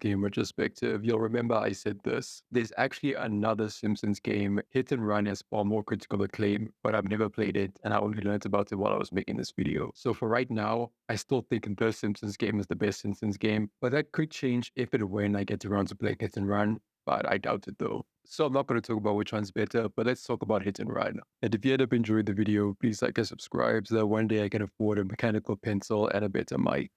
game retrospective, you'll remember I said this. There's actually another Simpsons game, Hit and Run, has far more critical acclaim, but I've never played it, and I only learned about it while I was making this video. So for right now, I still think the Simpsons game is the best Simpsons game, but that could change if and when I get around to playing Hit and Run, but I doubt it though. So I'm not going to talk about which one's better, but let's talk about Hit and Run. And if you end up enjoying the video, please like and subscribe so that one day I can afford a mechanical pencil and a better mic.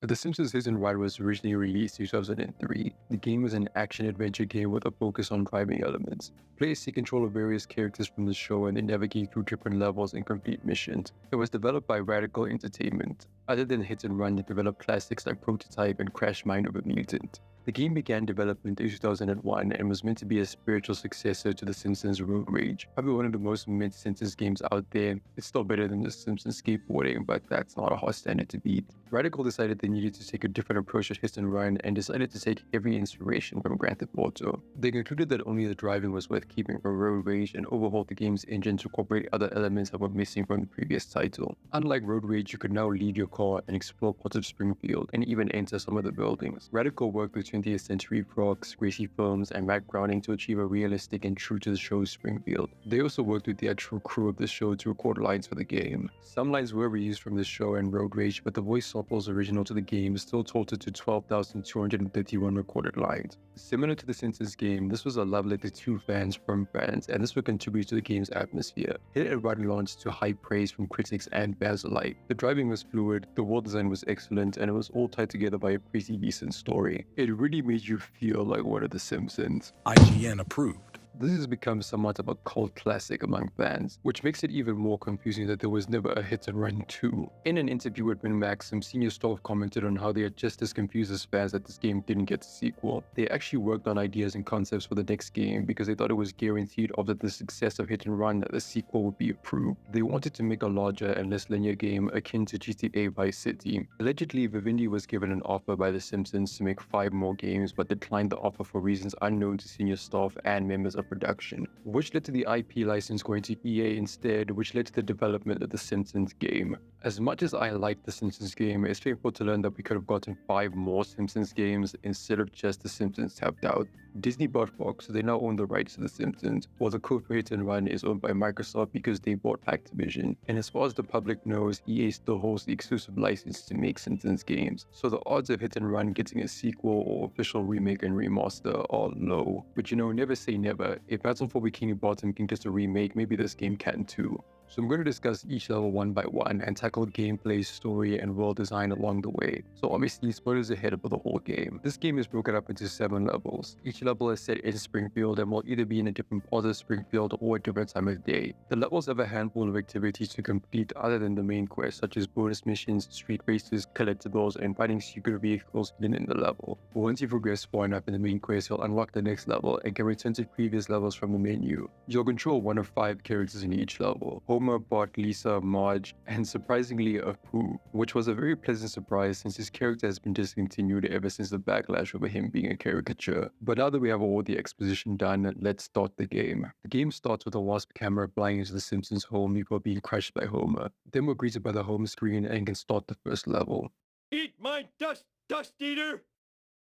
The Simpsons Hit and Run was originally released in 2003. The game was an action-adventure game with a focus on driving elements. Players take control of various characters from the show and they navigate through different levels and complete missions. It was developed by Radical Entertainment. Other than Hit and Run, they developed classics like Prototype and Crash Mind of a Mutant. The game began development in 2001 and was meant to be a spiritual successor to The Simpsons Road Rage. Probably one of the most mid-Simpsons games out there. It's still better than The Simpsons skateboarding, but that's not a hard standard to beat. Radical decided they needed to take a different approach to Hit and Run and decided to take heavy inspiration from Grand Theft Auto. They concluded that only the driving was worth keeping from Road Rage and overhauled the game's engine to incorporate other elements that were missing from the previous title. Unlike Road Rage, you could now leave your car and explore parts of Springfield and even enter some of the buildings. Radical worked with 20th Century Fox, Gracie Films, and Matt Groening to achieve a realistic and true to the show's Springfield. They also worked with the actual crew of the show to record lines for the game. Some lines were reused from the show and Road Rage, but the voice samples original to the game still totaled to 12,231 recorded lines. Similar to the Simpsons game, this was a love letter to fans from fans, and this would contribute to the game's atmosphere. Hit and Run launched to high praise from critics and fans alike. The driving was fluid, the world design was excellent, and it was all tied together by a pretty decent story. It really made you feel like one of the Simpsons. IGN approved. This has become somewhat of a cult classic among fans, which makes it even more confusing that there was never a Hit and Run 2. In an interview with Min-Max, some senior staff commented on how they are just as confused as fans that this game didn't get a sequel. They actually worked on ideas and concepts for the next game because they thought it was guaranteed after the success of Hit and Run that the sequel would be approved. They wanted to make a larger and less linear game akin to GTA Vice City. Allegedly, Vivendi was given an offer by The Simpsons to make 5 more games but declined the offer for reasons unknown to senior staff and members of production, which led to the IP license going to EA instead, which led to the development of the Simpsons game. As much as I like the Simpsons game, it's painful to learn that we could have gotten 5 more Simpsons games instead of just the Simpsons tapped out. Disney bought Fox, so they now own the rights to the Simpsons, while the code for Hit and Run is owned by Microsoft because they bought Activision. And as far as the public knows, EA still holds the exclusive license to make Simpsons games, so the odds of Hit and Run getting a sequel or official remake and remaster are low. But you know, never say never. If Battle for Bikini Bottom can get a remake, maybe this game can too. So I'm going to discuss each level one by one and tackle gameplay, story, and world design along the way. So obviously, spoilers ahead for the whole game. This game is broken up into 7 levels. Each level is set in Springfield and will either be in a different part of Springfield or a different time of day. The levels have a handful of activities to complete other than the main quest, such as bonus missions, street races, collectibles, and finding secret vehicles hidden in the level. Once you progress far enough in the main quest, you'll unlock the next level and can return to previous levels from the menu. You'll control one of 5 characters in each level: Homer, Bart, Lisa, Marge, and surprisingly a Pooh, which was a very pleasant surprise since his character has been discontinued ever since the backlash over him being a caricature. But now that we have all the exposition done, let's start the game. The game starts with a wasp camera flying into the Simpsons' home before being crushed by Homer. Then we're greeted by the home screen and can start the first level. Eat my dust, dust eater!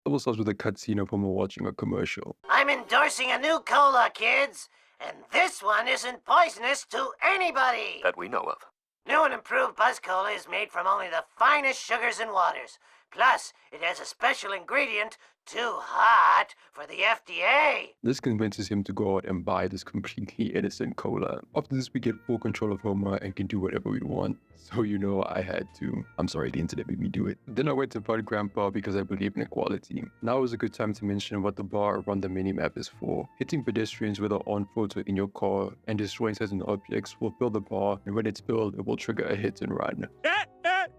The level starts with a cutscene of Homer watching a commercial. I'm endorsing a new cola, kids. And this one isn't poisonous to anybody. That we know of. New and improved Buzz Cola is made from only the finest sugars and waters. Plus, it has a special ingredient, too hot for the FDA. This convinces him to go out and buy this completely innocent cola. After this, we get full control of Homer and can do whatever we want. So you know I had to. I'm sorry, the internet made me do it. Then I went to Bud Grandpa because I believe in equality. Now is a good time to mention what the bar around the minimap is for. Hitting pedestrians with an on photo in your car and destroying certain objects will fill the bar, and when it's filled, it will trigger a hit and run.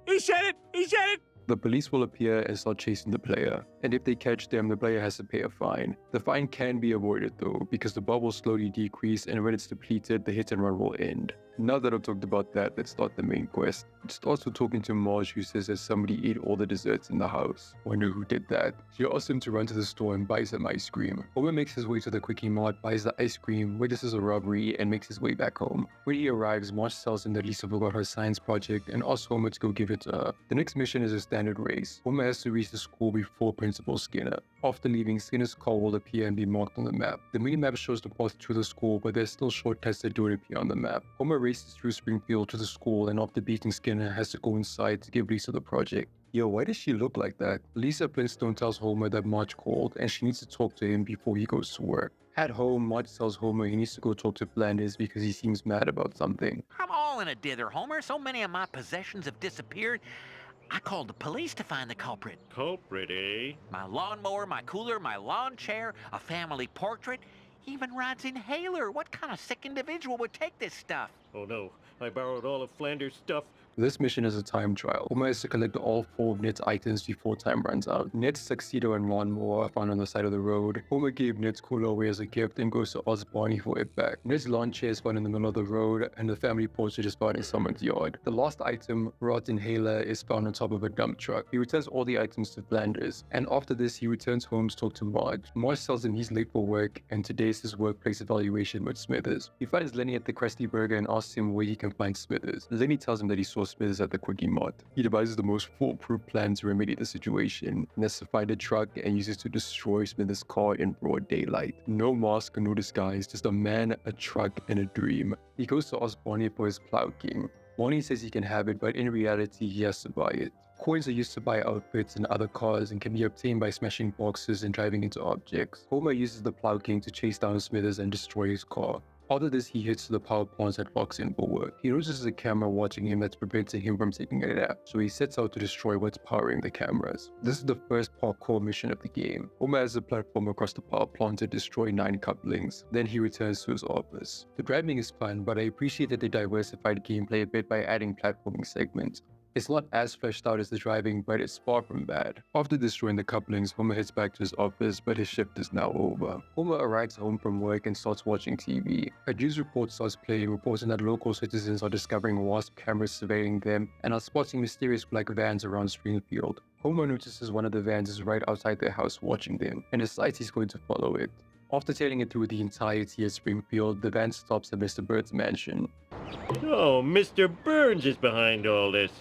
He said it! He said it! The police will appear and start chasing the player, and if they catch them, the player has to pay a fine. The fine can be avoided though, because the bar will slowly decrease, and when it's depleted, the hit and run will end. Now that I've talked about that, let's start the main quest. It starts with talking to Marge, who says that somebody ate all the desserts in the house. Wonder who did that. She asks him to run to the store and buy some ice cream. Homer makes his way to the Quickie Mart, buys the ice cream, witnesses a robbery, and makes his way back home. When he arrives, Marge tells him that Lisa forgot her science project and asks Homer to go give it to her. The next mission is a standard race. Homer has to reach the school before Principal Skinner. After leaving, Skinner's car will appear and be marked on the map. The mini-map shows the path to the school, but there's still shortcuts that don't appear on the map. Homer races through Springfield to the school, and after beating Skinner, has to go inside to give Lisa the project. Yo, why does she look like that? Lisa Flintstone tells Homer that Marge called and she needs to talk to him before he goes to work. At home, Marge tells Homer he needs to go talk to Flanders because he seems mad about something. I'm all in a dither, Homer. So many of my possessions have disappeared. I called the police to find the culprit. Culprit, eh? My lawnmower, my cooler, my lawn chair, a family portrait, even Rod's inhaler. What kind of sick individual would take this stuff? Oh no, I borrowed all of Flanders' stuff. This mission is a time trial. Homer has to collect all 4 of Ned's items before time runs out. Ned's tuxedo and lawnmower are found on the side of the road. Homer gave Ned's cooler away as a gift and goes to ask Barney for it back. Ned's lawn chair is found in the middle of the road, and the family portrait is found in someone's yard. The last item, Rod's inhaler, is found on top of a dump truck. He returns all the items to Flanders, and after this he returns home to talk to Marge. Marge tells him he's late for work, and today is his workplace evaluation with Smithers. He finds Lenny at the Krusty Burger and asks him where he can find Smithers. Lenny tells him that he saw Smithers at the Quickie Mart. He devises the most foolproof plan to remedy the situation, and has to find a truck and uses to destroy Smithers' car in broad daylight. No mask, no disguise, just a man, a truck, and a dream. He goes to ask Barney for his Plow King. Barney says he can have it, but in reality he has to buy it. Coins are used to buy outfits and other cars and can be obtained by smashing boxes and driving into objects. Homer uses the Plow King to chase down Smithers and destroy his car. After this, he heads to the power plant that locks in for work. He notices a camera watching him that's preventing him from taking a nap, so he sets out to destroy what's powering the cameras. This is the first parkour mission of the game. Homer has a platform across the power plant to destroy 9 couplings. Then he returns to his office. The driving is fun, but I appreciate that they diversified gameplay a bit by adding platforming segments. It's not as fleshed out as the driving, but it's far from bad. After destroying the couplings, Homer heads back to his office, but his shift is now over. Homer arrives home from work and starts watching TV. A news report starts playing, reporting that local citizens are discovering WASP cameras surveilling them and are spotting mysterious black vans around Springfield. Homer notices one of the vans is right outside their house watching them, and decides he's going to follow it. After tailing it through the entirety of Springfield, the van stops at Mr. Bird's mansion. Oh, Mr. Burns is behind all this.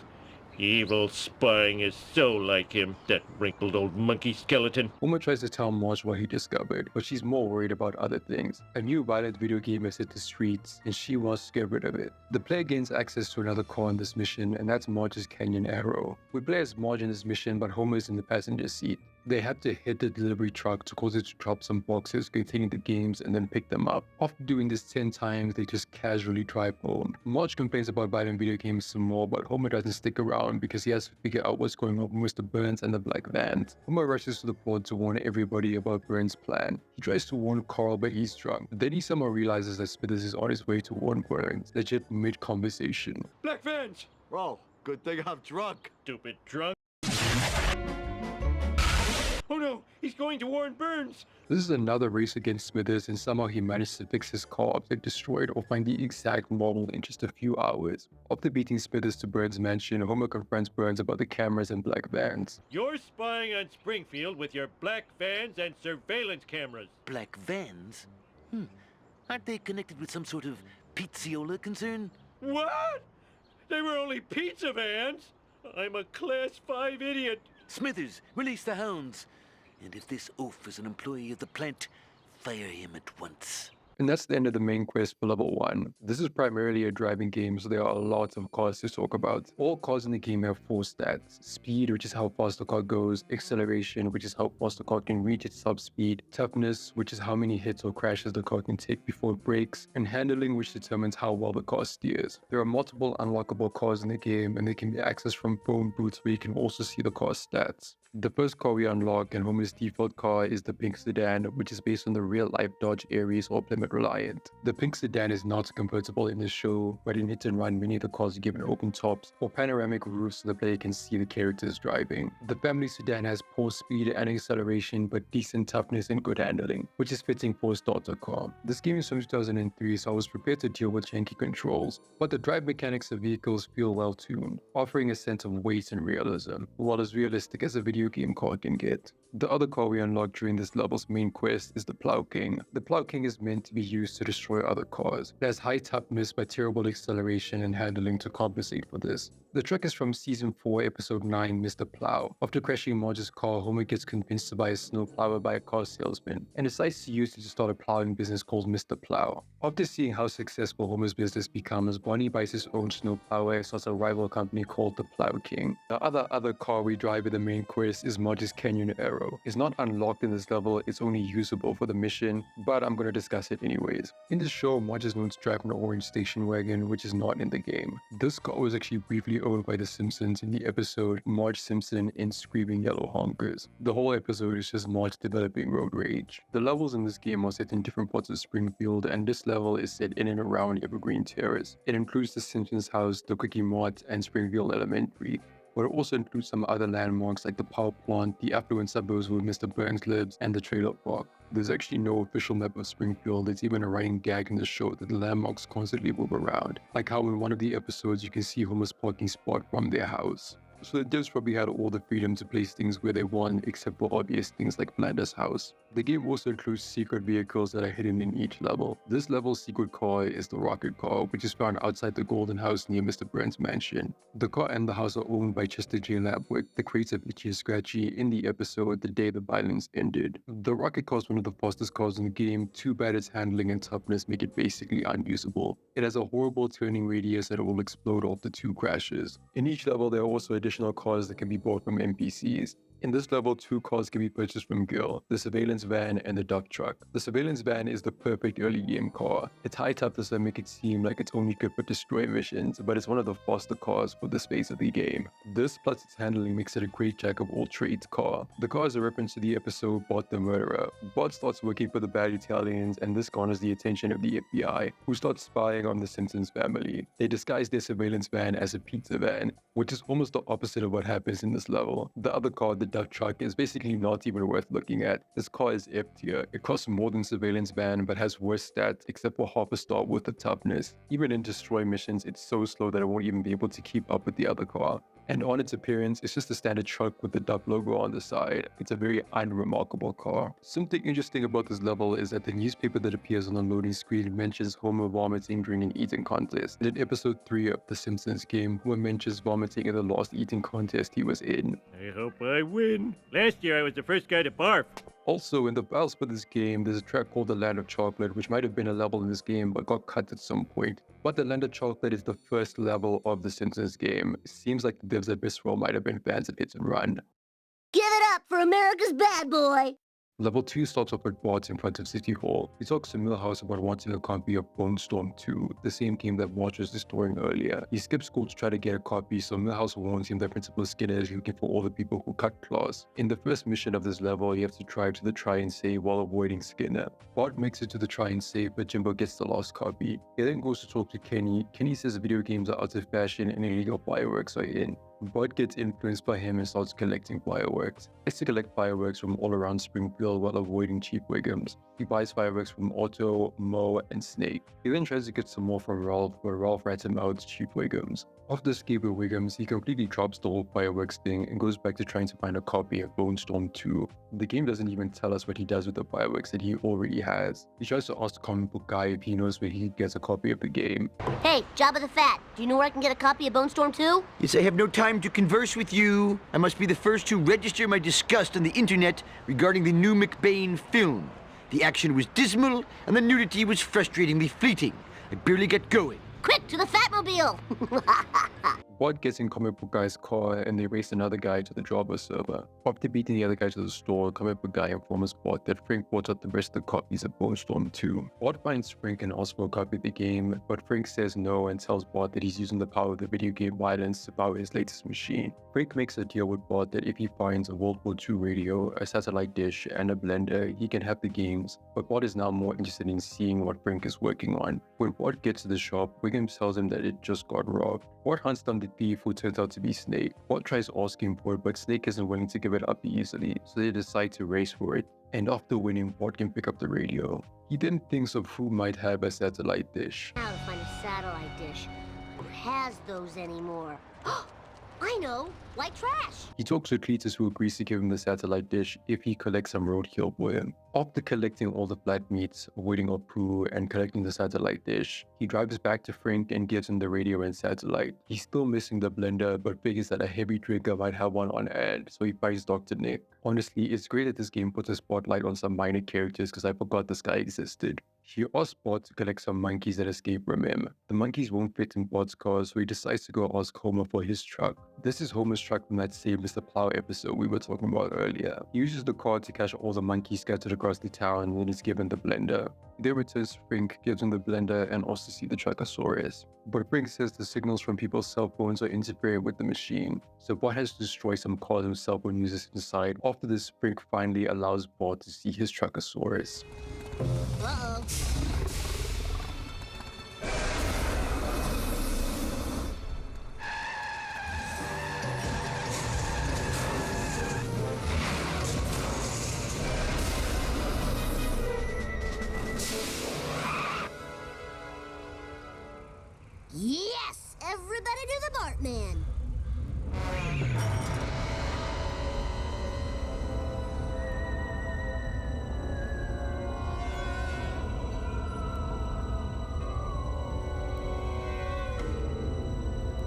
Evil spying is so like him, that wrinkled old monkey skeleton. Homer tries to tell Marge what he discovered, but she's more worried about other things. A new violent video game has hit the streets, and she wants to get rid of it. The player gains access to another car in this mission, and that's Marge's Canyon Arrow. We play as Marge in this mission, but Homer is in the passenger seat. They had to hit the delivery truck to cause it to drop some boxes containing the games and then pick them up. After doing this 10 times, they just casually drive home. Marge complains about violent video games some more, but Homer doesn't stick around because he has to figure out what's going on with Mr. Burns and the black vans. Homer rushes to the port to warn everybody about Burns' plan. He tries to warn Carl, but he's drunk. Then he somehow realizes that Smithers is on his way to warn Burns, legit mid-conversation. Black vans! Bro, good thing I'm drunk. Stupid drunk. Oh no, he's going to warn Burns! This is another race against Smithers, and somehow he managed to fix his car up, get destroyed, or find the exact model in just a few hours. After beating Smithers to Burns' mansion, Homer confronts Burns about the cameras and black vans. You're spying on Springfield with your black vans and surveillance cameras. Black vans? Aren't they connected with some sort of pizziola concern? What? They were only pizza vans? I'm a Class 5 idiot. Smithers, release the hounds. And if this oaf is an employee of the plant, fire him at once. And that's the end of the main quest for level 1. This is primarily a driving game, so there are lots of cars to talk about. All cars in the game have 4 stats. Speed, which is how fast the car goes. Acceleration, which is how fast the car can reach its top speed. Toughness, which is how many hits or crashes the car can take before it breaks. And handling, which determines how well the car steers. There are multiple unlockable cars in the game, and they can be accessed from phone booths where you can also see the car's stats. The first car we unlock and Homer's default car is the pink sedan, which is based on the real-life Dodge Aries or Plymouth Reliant. The pink sedan is not compatible in the show, but in Hit and Run many of the cars are given open tops or panoramic roofs so the player can see the characters driving. The family sedan has poor speed and acceleration but decent toughness and good handling, which is fitting for a starter car. This game is from 2003, so I was prepared to deal with janky controls, but the drive mechanics of vehicles feel well tuned, offering a sense of weight and realism, while as realistic as a video game car can get. The other car we unlock during this level's main quest is the Plow King. The Plow King is meant to be used to destroy other cars. It has high toughness but terrible acceleration and handling to compensate for this. The truck is from Season 4, Episode 9, Mr. Plow. After crashing Marge's car, Homer gets convinced to buy a snowplower by a car salesman, and decides to use it to start a plowing business called Mr. Plow. After seeing how successful Homer's business becomes, Barney buys his own snowplower and starts a rival company called the Plow King. The other car we drive in the main quest is Marge's Canyon Arrow. It's not unlocked in this level, it's only usable for the mission, but I'm gonna discuss it anyways. In the show, Marge is known to drive an orange station wagon, which is not in the game. This car was actually briefly owned by the Simpsons in the episode Marge Simpson in Screaming Yellow Honkers. The whole episode is just Marge developing road rage. The levels in this game are set in different parts of Springfield, and this level is set in and around Evergreen Terrace. It includes the Simpsons house, the Quickie Mart, and Springfield Elementary, but it also includes some other landmarks like the power plant, the affluent suburbs where Mr. Burns lives, and the trailer park. There's actually no official map of Springfield. It's even a running gag in the show that the landmarks constantly move around, like how in one of the episodes you can see Homer's parking spot from their house. So the devs probably had all the freedom to place things where they want, except for obvious things like Flanders' house. The game also includes secret vehicles that are hidden in each level. This level's secret car is the rocket car, which is found outside the golden house near Mr. Burns' mansion. The car and the house are owned by Chester J. Lapwick, the creator of Itchy and Scratchy, in the episode The Day the Violence Ended. The rocket car is one of the fastest cars in the game, too bad its handling and toughness make it basically unusable. It has a horrible turning radius that will explode after 2 crashes. In each level there are also additional cars that can be bought from NPCs. In this level, 2 cars can be purchased from Gil, the surveillance van and the dump truck. The surveillance van is the perfect early game car. Its high toughness that make it seem like it's only good for destroy missions, but it's one of the faster cars for the space of the game. This plus its handling makes it a great jack of all trades car. The car is a reference to the episode Bart the Murderer. Bart starts working for the bad Italians, and this garners the attention of the FBI, who start spying on the Simpsons family. They disguise their surveillance van as a pizza van, which is almost the opposite of what happens in this level. The other car, the dump truck, is basically not even worth looking at. This car is F tier. It costs more than surveillance van but has worse stats except for half a star worth of toughness. Even in destroy missions, it's so slow that I won't even be able to keep up with the other car. And on its appearance, it's just a standard truck with the Duck logo on the side. It's a very unremarkable car. Something interesting about this level is that the newspaper that appears on the loading screen mentions Homer vomiting during an eating contest. And in episode 3 of The Simpsons game, Homer mentions vomiting in the last eating contest he was in. I hope I win. Last year I was the first guy to barf. Also, in the battles for this game, there's a track called the Land of Chocolate, which might have been a level in this game but got cut at some point. But the Land of Chocolate is the first level of the Simpsons game. It seems like the devs at Visceral might have been fans of Hit and Run. Give it up for America's bad boy! Level 2 starts off with Bart in front of City Hall. He talks to Milhouse about wanting a copy of Bone Storm 2, the same game that Marge was destroying earlier. He skips school to try to get a copy, so Milhouse warns him that Principal Skinner is looking for all the people who cut claws. In the first mission of this level, you have to drive to the Try and Save while avoiding Skinner. Bart makes it to the Try and Save, but Jimbo gets the last copy. He then goes to talk to Kenny. Kenny says video games are out of fashion and illegal fireworks are in. Bart gets influenced by him and starts collecting fireworks. He has to collect fireworks from all around Springfield while avoiding cheap Wiggums. He buys fireworks from Otto, Mo, and Snake. He then tries to get some more from Ralph, but Ralph rats him out cheap Wiggums. After escaping Wiggums, he completely drops the whole fireworks thing and goes back to trying to find a copy of Bone Storm 2. The game doesn't even tell us what he does with the fireworks that he already has. He tries to ask the comic book guy if he knows where he gets a copy of the game. Hey, Jabba the Fat, do you know where I can get a copy of Bone Storm 2? Yes, I have no time to converse with you. I must be the first to register my disgust on the internet regarding the new McBain film. The action was dismal, and the nudity was frustratingly fleeting. I barely got going. Quick, to the Fatmobile! Bart gets in Comic Book Guy's car and they race another guy to the Java server. After beating the other guy to the store, Comic Book Guy informs Bart that Frank bought out the rest of the copies of Bone Storm 2. Bart finds Frank and asks for a copy of the game, but Frank says no and tells Bart that he's using the power of the video game violence to power his latest machine. Frank makes a deal with Bart that if he finds a World War II radio, a satellite dish, and a blender, he can have the games, but Bart is now more interested in seeing what Frank is working on. When Bart gets to the shop, Wiggum tells him that it just got robbed. Bart hunts down the thief, who turns out to be Snake. Bart tries asking for it, but Snake isn't willing to give it up easily, so they decide to race for it. And after winning, Bart can pick up the radio. He then thinks of who might have a satellite dish. How to find a satellite dish. Who has those anymore? I know! White trash! He talks to Cletus, who agrees to give him the satellite dish if he collects some roadkill for him. After collecting all the flat meats, avoiding Apu, and collecting the satellite dish, he drives back to Frank and gives him the radio and satellite. He's still missing the blender, but figures that a heavy drinker might have one on hand, so he finds Dr. Nick. Honestly, it's great that this game puts a spotlight on some minor characters because I forgot this guy existed. He asks Bart to collect some monkeys that escape from him. The monkeys won't fit in Bart's car, so he decides to go ask Homer for his truck. This is Homer's truck from that same Mr. Plow episode we were talking about earlier. He uses the car to catch all the monkeys scattered across the town and then is given the blender. He then returns to Frank, gives him the blender, and asks to see the Truckosaurus. But Frank says the signals from people's cell phones are interfering with the machine, so Bart has to destroy some cars and cell phone users inside. After this, Frank finally allows Bart to see his Truckosaurus. Uh-oh. Yes! Everybody do the Bartman!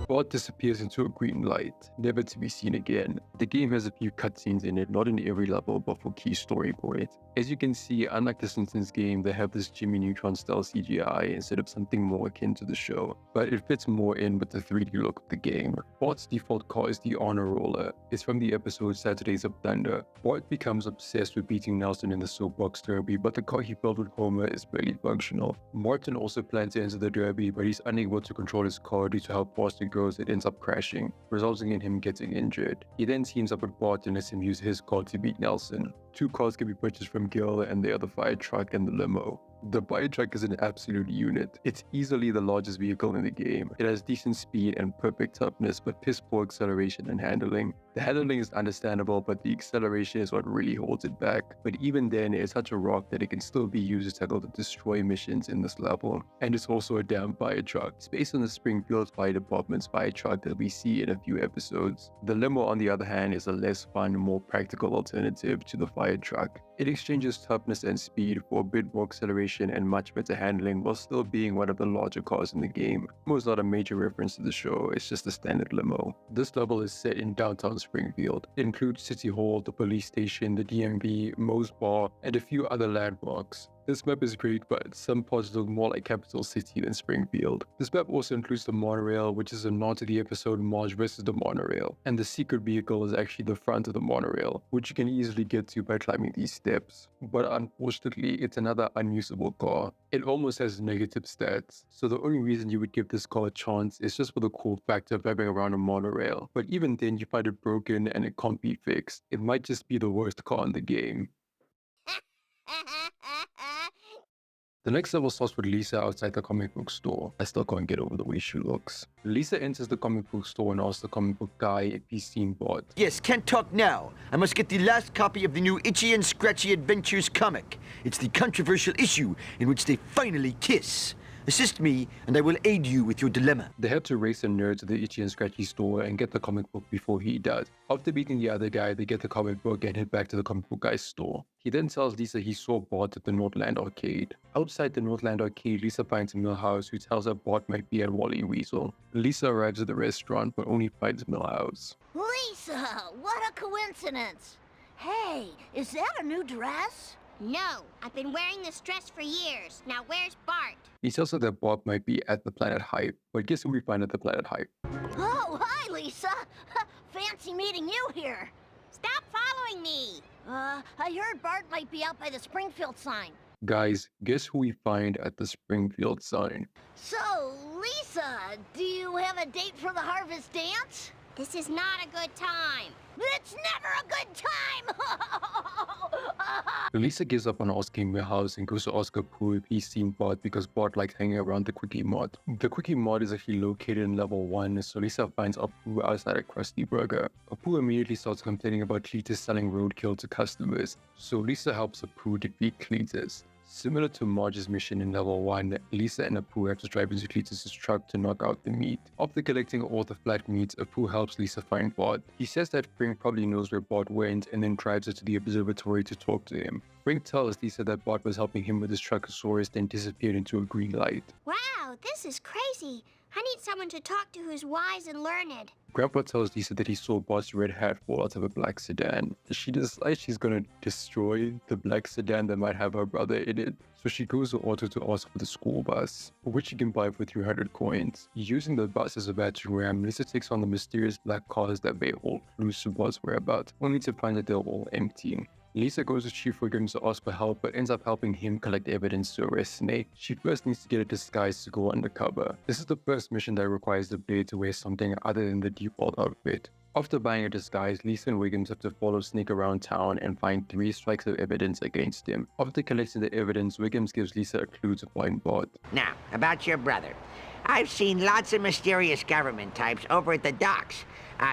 Bart disappears into a green light, never to be seen again. The game has a few cutscenes in it, not in every level, but for key story points. As you can see, unlike the Simpsons game, they have this Jimmy Neutron style CGI instead of something more akin to the show, but it fits more in with the 3D look of the game. Bart's default car is the Honor Roller. It's from the episode Saturdays of Thunder. Bart becomes obsessed with beating Nelson in the soapbox derby, but the car he built with Homer is barely functional. Martin also plans to enter the derby, but he's unable to control his car due to how fast it goes. It ends up crashing, resulting in him getting injured. He then teams up with Bart and lets him use his car to beat Nelson. 2 cars can be purchased from Gil, and they are the fire truck and the limo. The fire truck is an absolute unit. It's easily the largest vehicle in the game. It has decent speed and perfect toughness, but piss poor acceleration and handling. The handling is understandable, but the acceleration is what really holds it back. But even then, it's such a rock that it can still be used to tackle the destroy missions in this level. And it's also a damn fire truck. It's based on the Springfield Fire Department's fire truck that we see in a few episodes. The limo, on the other hand, is a less fun, more practical alternative to the fire truck. It exchanges toughness and speed for a bit more acceleration and much better handling while still being one of the larger cars in the game. Limo is not a major reference to the show, it's just a standard limo. This level is set in downtown Springfield. It includes City Hall, the police station, the DMV, Moe's Bar, and a few other landmarks. This map is great, but some parts look more like Capital City than Springfield. This map also includes the monorail, which is a nod to the episode Marge vs. the Monorail. And the secret vehicle is actually the front of the monorail, which you can easily get to by climbing these steps. But unfortunately, it's another unusable car. It almost has negative stats, so the only reason you would give this car a chance is just for the cool factor of having around a monorail. But even then, you find it broken and it can't be fixed. It might just be the worst car in the game. The next level starts with Lisa outside the comic book store. I still can't get over the way she looks. Lisa enters the comic book store and asks the comic book guy if he's seen Bart. Yes, can't talk now. I must get the last copy of the new Itchy and Scratchy Adventures comic. It's the controversial issue in which they finally kiss. Assist me, and I will aid you with your dilemma. They have to race a nerd to the Itchy and Scratchy store and get the comic book before he does. After beating the other guy, they get the comic book and head back to the comic book guy's store. He then tells Lisa he saw Bart at the Northland Arcade. Outside the Northland Arcade, Lisa finds Milhouse, who tells her Bart might be at Wally Weasel. Lisa arrives at the restaurant but only finds Milhouse. Lisa, what a coincidence! Hey, is that a new dress? No, I've been wearing this dress for years. Now where's Bart? He tells her that Bart might be at the planet Hype, but guess who we find at the planet Hype? Oh, hi, Lisa. Fancy meeting you here. Stop following me. I heard Bart might be out by the Springfield sign. Guys, guess who we find at the Springfield sign? So, Lisa, do you have a date for the Harvest Dance? This is not a good time. It's never a good time! Lisa gives up on asking Milhouse and goes to ask Apu if he's seen Bart because Bart likes hanging around the Quickie Mod. The Quickie Mod is actually located in level 1, so Lisa finds Apu outside a Krusty Burger. Apu immediately starts complaining about Cletus selling roadkill to customers, so Lisa helps Apu defeat Cletus. Similar to Marge's mission in level 1, Lisa and Apu have to drive into Cletus' truck to knock out the meat. After collecting all the flat meat, Apu helps Lisa find Bart. He says that Frank probably knows where Bart went and then drives her to the observatory to talk to him. Frank tells Lisa that Bart was helping him with his Truckosaurus, then disappeared into a green light. Wow, this is crazy. I need someone to talk to who's wise and learned. Grandpa tells Lisa that he saw Bart's red hat fall out of a black sedan. She decides she's gonna destroy the black sedan that might have her brother in it. So she goes to Otto to ask for the school bus, which she can buy for 300 coins. Using the bus as a battering ram, Lisa takes on the mysterious black cars that may hold clues to Bart's whereabouts, only to find that they're all empty. Lisa goes to Chief Wiggins to ask for help, but ends up helping him collect evidence to arrest Snake. She first needs to get a disguise to go undercover. This is the first mission that requires the Blade to wear something other than the default outfit. After buying a disguise, Lisa and Wiggins have to follow Snake around town and find 3 strikes of evidence against him. After collecting the evidence, Wiggins gives Lisa a clue to find Bart. Now, about your brother. I've seen lots of mysterious government types over at the docks.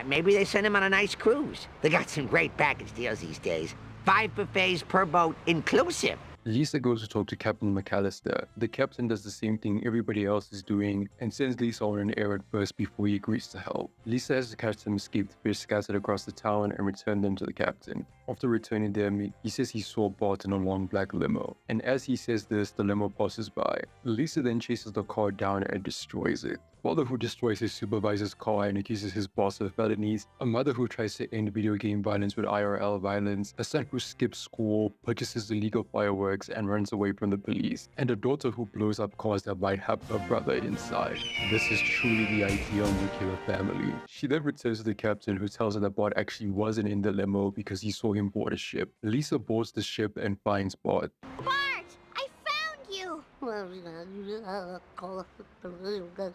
Maybe they send him on a nice cruise. They got some great package deals these days. 5 buffets per boat inclusive. Lisa goes to talk to Captain McAllister. The captain does the same thing everybody else is doing and sends Lisa on an errand first before he agrees to help. Lisa has to catch some escaped fish scattered across the town and return them to the captain. After returning them, he says he saw Bart in a long black limo. And as he says this, the limo passes by. Lisa then chases the car down and destroys it. Father who destroys his supervisor's car and accuses his boss of felonies, a mother who tries to end video game violence with IRL violence, a son who skips school, purchases illegal fireworks and runs away from the police, and a daughter who blows up cars that might have her brother inside. This is truly the ideal nuclear family. She then returns to the captain, who tells her that Bart actually wasn't in the limo because he saw him board a ship. Lisa boards the ship and finds Bart. Bart, I found you!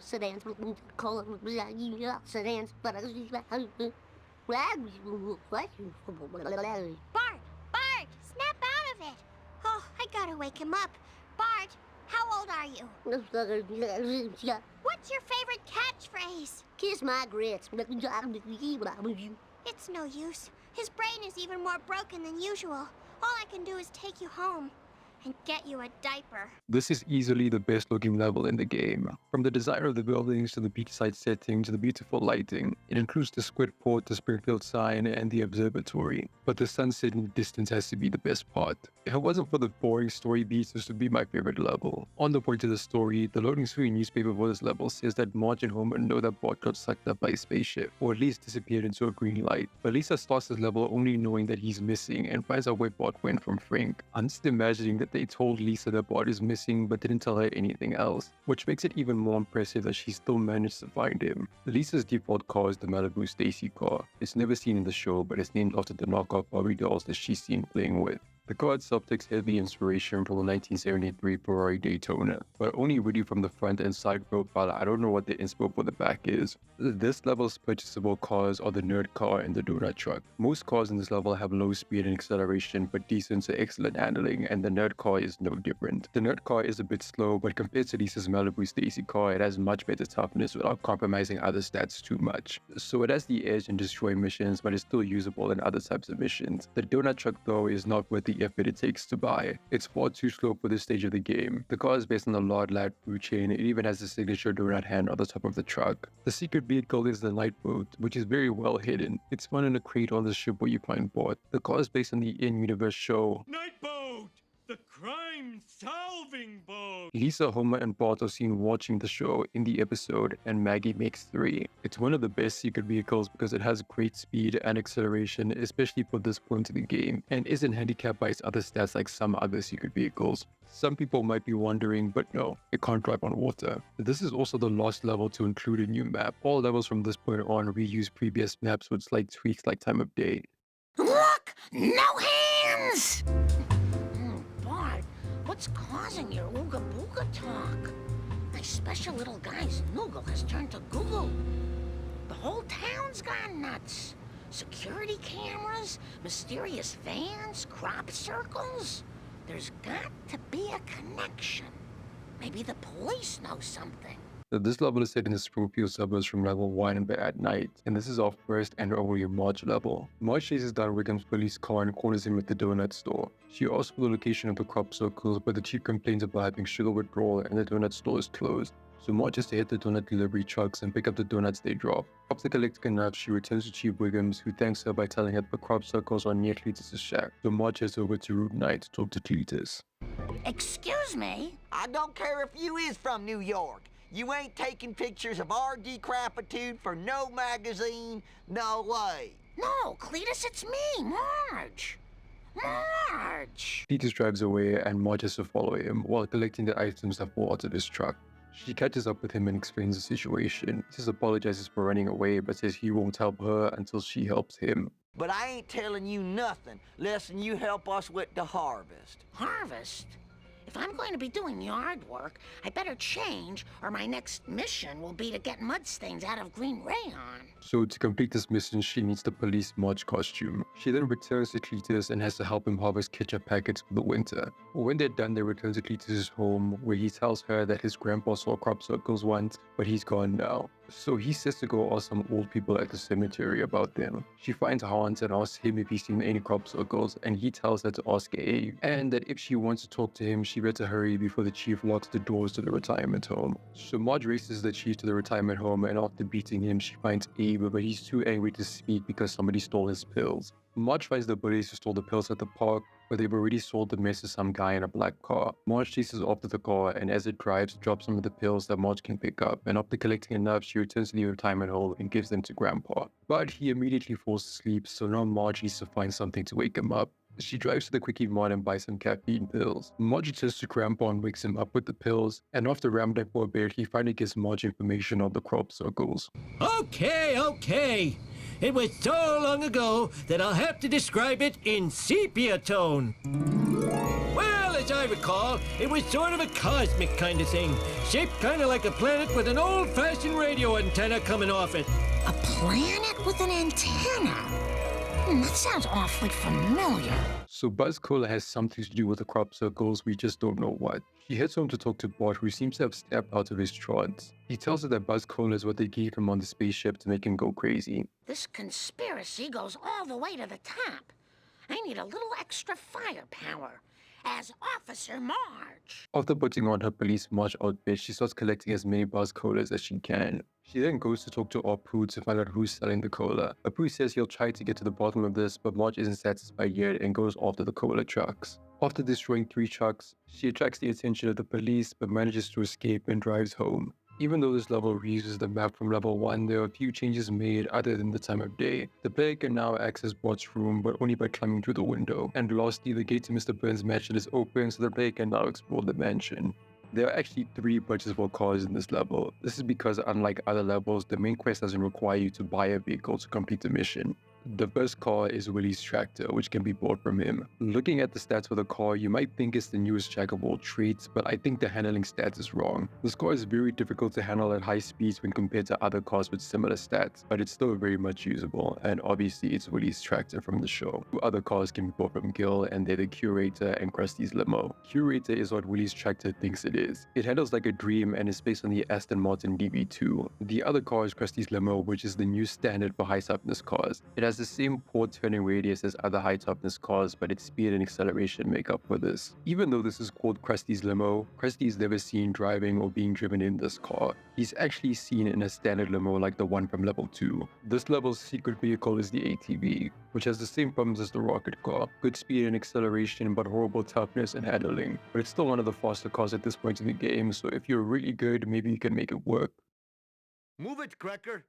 Sedans, sedans, Bart, snap out of it! Oh, I gotta wake him up. Bart, how old are you? What's your favorite catchphrase? Kiss my grits. It's no use. His brain is even more broken than usual. All I can do is take you home and get you a diaper. This is easily the best looking level in the game. From the design of the buildings to the beachside setting to the beautiful lighting, it includes the squid port, the Springfield sign, and the observatory. But the sunset in the distance has to be the best part. If it wasn't for the boring story beats, this would be my favorite level. On the point of the story, the loading screen newspaper for this level says that Marge and Homer know that Bart got sucked up by a spaceship, or at least disappeared into a green light. But Lisa starts this level only knowing that he's missing and finds out where Bart went from Frank. I'm just imagining that they told Lisa that Bart is missing but didn't tell her anything else, which makes it even more impressive that she still managed to find him. Lisa's default car is the Malibu Stacy car. It's never seen in the show, but it's named after the knockoff Barbie dolls that she's seen playing with. The car itself takes heavy inspiration from the 1973 Ferrari Daytona, but only really from the front and side profile. I don't know what the inspo for the back is. This level's purchasable cars are the Nerd Car and the Donut Truck. Most cars in this level have low speed and acceleration, but decent to excellent handling, and the Nerd Car is no different. The Nerd Car is a bit slow, but compared to Lisa's Malibu Stacy car, it has much better toughness without compromising other stats too much. So it has the edge in destroy missions, but is still usable in other types of missions. The Donut Truck though is not worth the effort it takes to buy. It's far too slow for this stage of the game. The car is based on the Lord Lad food chain. It even has a signature donut hand on the top of the truck. The secret vehicle is the Night Boat, which is very well hidden. It's found in a crate on the ship where you find Bart. The car is based on the in-universe show Night boat! The crime-solving boat! Lisa, Homer, and Bart are seen watching the show in the episode, and Maggie makes 3. It's one of the best secret vehicles because it has great speed and acceleration, especially for this point in the game, and isn't handicapped by its other stats like some other secret vehicles. Some people might be wondering, but no, it can't drive on water. This is also the last level to include a new map. All levels from this point on reuse previous maps with slight tweaks like time of day. Look! No hands! Bart, what's causing your ooga booga talk? My special little guy's Noogle has turned to Google. The whole town's gone nuts. Security cameras, mysterious vans, crop circles. There's got to be a connection. Maybe the police know something. So this level is set in the Springfield suburbs from level 1 but at night, and this is our first and only Marge level. Marge chases down Wiggum's police car and corners him at the donut store. She asks for the location of the crop circles, but the chief complains about having sugar withdrawal and the donut store is closed. So Marge has to hit the donut delivery trucks and pick up the donuts they drop. After collecting enough, she returns to Chief Wiggums, who thanks her by telling her the crop circles are near Cletus' shack. So Marge heads over to Route 9 to talk to Cletus. Excuse me? I don't care if you is from New York. You ain't taking pictures of our decrapitude for no magazine? No way. No, Cletus, it's me, Marge. Marge! Cletus drives away and Marge has to follow him while collecting the items that fall out of his truck. She catches up with him and explains the situation. He just apologizes for running away but says he won't help her until she helps him. But I ain't telling you nothing less than you help us with the harvest. Harvest? If I'm going to be doing yard work, I better change, or my next mission will be to get mud stains out of green rayon. So to complete this mission, she needs the police Marge costume. She then returns to Cletus and has to help him harvest ketchup packets for the winter. When they're done, they return to Cletus' home, where he tells her that his grandpa saw crop circles once, but he's gone now. So he says to go ask some old people at the cemetery about them. She finds Hans and asks him if he's seen any crop circles, and he tells her to ask Abe, and that if she wants to talk to him, she better hurry before the chief locks the doors to the retirement home. So Marge races the chief to the retirement home, and after beating him, she finds Abe, but he's too angry to speak because somebody stole his pills. Marge finds the bullies who stole the pills at the park, but they've already sold the mess to some guy in a black car. Marge chases after the car, and as it drives, drops some of the pills that Marge can pick up, and after collecting enough, she returns to the retirement home and gives them to Grandpa. But he immediately falls asleep, so now Marge needs to find something to wake him up. She drives to the Quickie Mart and buys some caffeine pills. Marge turns to Grandpa and wakes him up with the pills, and after rambling for a bit, he finally gives Marge information on the crop circles. Okay. It was so long ago that I'll have to describe it in sepia tone. Well, as I recall, it was sort of a cosmic kind of thing, shaped kind of like a planet with an old-fashioned radio antenna coming off it. A planet with an antenna? That sounds awfully familiar. So Buzz Cola has something to do with the crop circles, we just don't know what. She heads home to talk to Bart, who seems to have stepped out of his trance. He tells her that Buzz Cola is what they gave him on the spaceship to make him go crazy. This conspiracy goes all the way to the top. I need a little extra firepower. As Officer Marge. After putting on her police Marge outfit, she starts collecting as many Buzz Colas as she can. She then goes to talk to Apu to find out who's selling the cola. Apu says he'll try to get to the bottom of this, but Marge isn't satisfied yet and goes after the cola trucks. After destroying 3 trucks, she attracts the attention of the police but manages to escape and drives home. Even though this level reuses the map from level 1, there are a few changes made other than the time of day. The player can now access Bart's room, but only by climbing through the window. And lastly, the gate to Mr. Burns' mansion is open, so the player can now explore the mansion. There are actually 3 purchasable cars in this level. This is because unlike other levels, the main quest doesn't require you to buy a vehicle to complete the mission. The first car is Willie's tractor, which can be bought from him. Looking at the stats for the car, you might think it's the newest jack of all trades, but I think the handling stats is wrong. This car is very difficult to handle at high speeds when compared to other cars with similar stats, but it's still very much usable, and obviously it's Willie's tractor from the show. 2 other cars can be bought from Gil, and they're the Curator and Krusty's limo. Curator is what Willie's tractor thinks it is. It handles like a dream and is based on the Aston Martin DB2. The other car is Krusty's limo, which is the new standard for high toughness cars. It has the same poor turning radius as other high toughness cars, but its speed and acceleration make up for this. Even though this is called Krusty's limo, Krusty is never seen driving or being driven in this car. He's actually seen in a standard limo like the one from level 2. This level's secret vehicle is the ATV, which has the same problems as the rocket car. Good speed and acceleration, but horrible toughness and handling. But it's still one of the faster cars at this point in the game, so if you're really good, maybe you can make it work. Move it, Cracker!